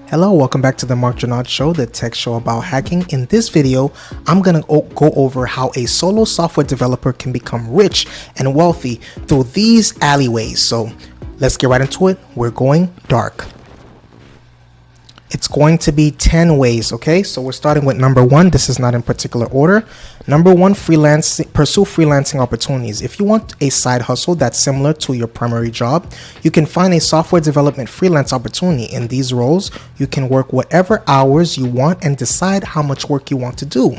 Hello, welcome back to the Marc Drouinaud Show, the tech show about hacking. In this video, I'm going to go over how a solo software developer can become rich and wealthy through these alleyways. So let's get right into it. We're going dark. It's going to be 10 ways, okay? So we're starting with number one. This is not in particular order. Number one, pursue freelancing opportunities. If you want a side hustle that's similar to your primary job, you can find a software development freelance opportunity. In these roles, you can work whatever hours you want and decide how much work you want to do.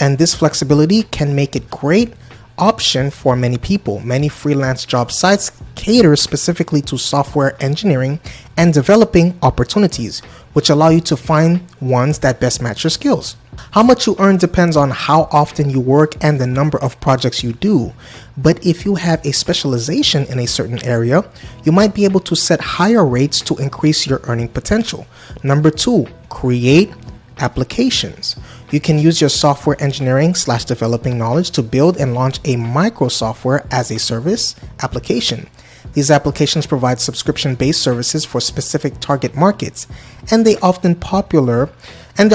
And this flexibility can make it great option for many people. Many freelance job sites cater specifically to software engineering and developing opportunities, which allow you to find ones that best match your skills. How much you earn depends on how often you work and the number of projects you do. But if you have a specialization in a certain area, you might be able to set higher rates to increase your earning potential. Number two, create applications. You can use your software engineering/developing knowledge to build and launch a micro software as a service application. These applications provide subscription-based services for specific target markets, and they're often popular in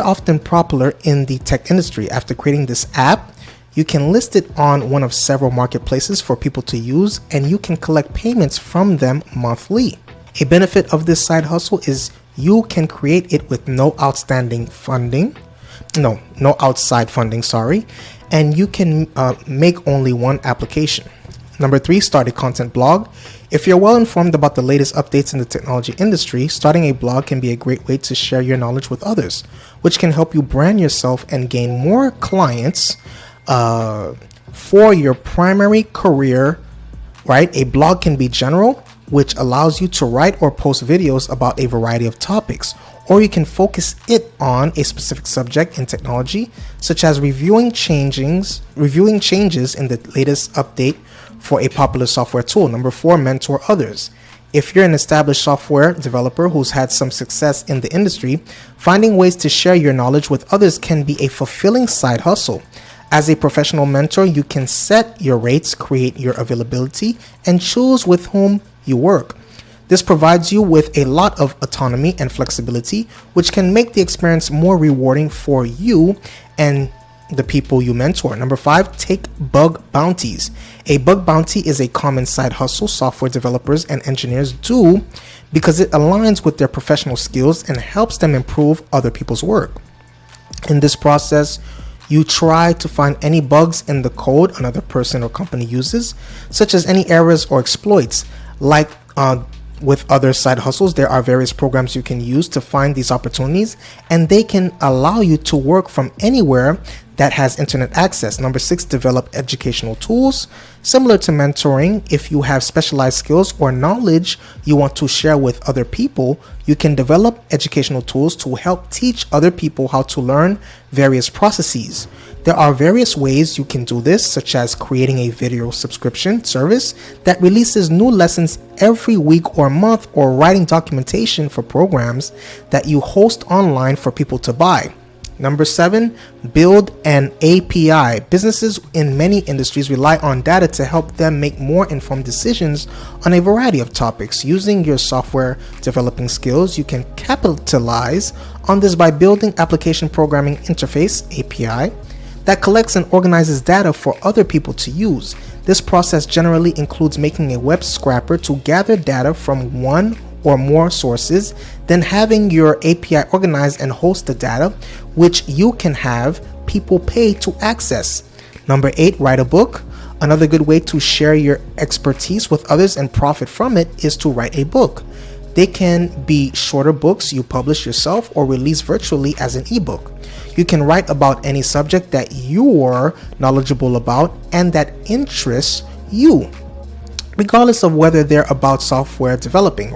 the tech industry. After creating this app, you can list it on one of several marketplaces for people to use, and you can collect payments from them monthly. A benefit of this side hustle is you can create it with no outside funding, and you can make only one application. Number three, start a content blog. If you're well informed about the latest updates in the technology industry, starting a blog can be a great way to share your knowledge with others, which can help you brand yourself and gain more clients for your primary career, right? A blog can be general, which allows you to write or post videos about a variety of topics, or you can focus it on a specific subject in technology, such as reviewing changes in the latest update for a popular software tool. Number four, mentor others. If you're an established software developer who's had some success in the industry, finding ways to share your knowledge with others can be a fulfilling side hustle. As a professional mentor, you can set your rates, create your availability, and choose with whom you work. This provides you with a lot of autonomy and flexibility, which can make the experience more rewarding for you and the people you mentor. Number five, take bug bounties. A bug bounty is a common side hustle software developers and engineers do because it aligns with their professional skills and helps them improve other people's work. In this process, you try to find any bugs in the code another person or company uses, such as any errors or exploits. Like with other side hustles, there are various programs you can use to find these opportunities, and they can allow you to work from anywhere that has internet access. Number six, develop educational tools. Similar to mentoring, if you have specialized skills or knowledge you want to share with other people, you can develop educational tools to help teach other people how to learn various processes. There are various ways you can do this, such as creating a video subscription service that releases new lessons every week or month, or writing documentation for programs that you host online for people to buy. Number seven, build an API. Businesses in many industries rely on data to help them make more informed decisions on a variety of topics. Using your software developing skills, you can capitalize on this by building application programming interface API that collects and organizes data for other people to use. This process generally includes making a web scraper to gather data from one or more sources, then having your API organize and host the data, which you can have people pay to access. Number eight, write a book. Another good way to share your expertise with others and profit from it is to write a book. They can be shorter books you publish yourself or release virtually as an ebook. You can write about any subject that you're knowledgeable about and that interests you, regardless of whether they're about software development.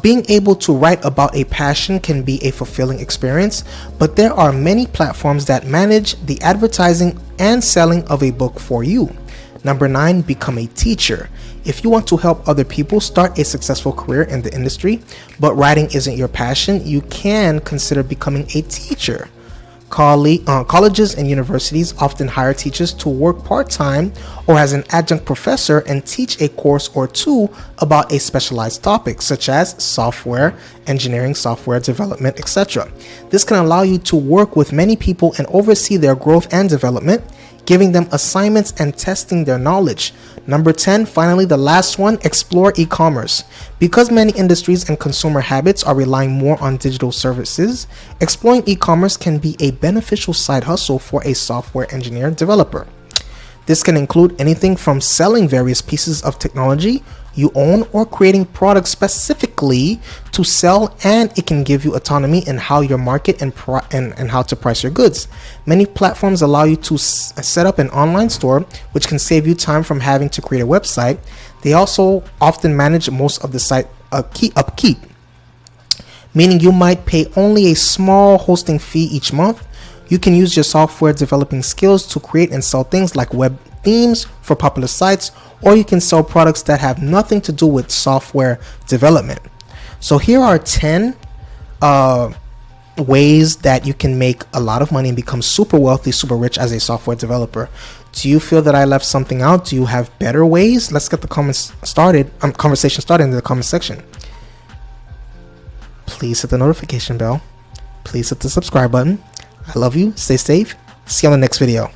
Being able to write about a passion can be a fulfilling experience, but there are many platforms that manage the advertising and selling of a book for you. Number nine, become a teacher. If you want to help other people start a successful career in the industry, but writing isn't your passion, you can consider becoming a teacher. Colleges and universities often hire teachers to work part-time or as an adjunct professor and teach a course or two about a specialized topic, such as software engineering, software development, etc. This can allow you to work with many people and oversee their growth and development, giving them assignments and testing their knowledge. Number 10, finally, the last one, explore e-commerce. Because many industries and consumer habits are relying more on digital services, exploring e-commerce can be a beneficial side hustle for a software engineer developer. This can include anything from selling various pieces of technology you own or creating products specifically to sell, and it can give you autonomy in how you market and how to price your goods. Many platforms allow you to set up an online store, which can save you time from having to create a website. They also often manage most of the site upkeep, meaning you might pay only a small hosting fee each month. You can use your software developing skills to create and sell things like web themes for popular sites, or you can sell products that have nothing to do with software development. So here are 10 ways that you can make a lot of money and become super wealthy, super rich as a software developer. Do you feel that I left something out? Do you have better ways? Let's get the conversation started in the comment section. Please hit the notification bell. Please hit the subscribe button. I love you. Stay safe. See you on the next video.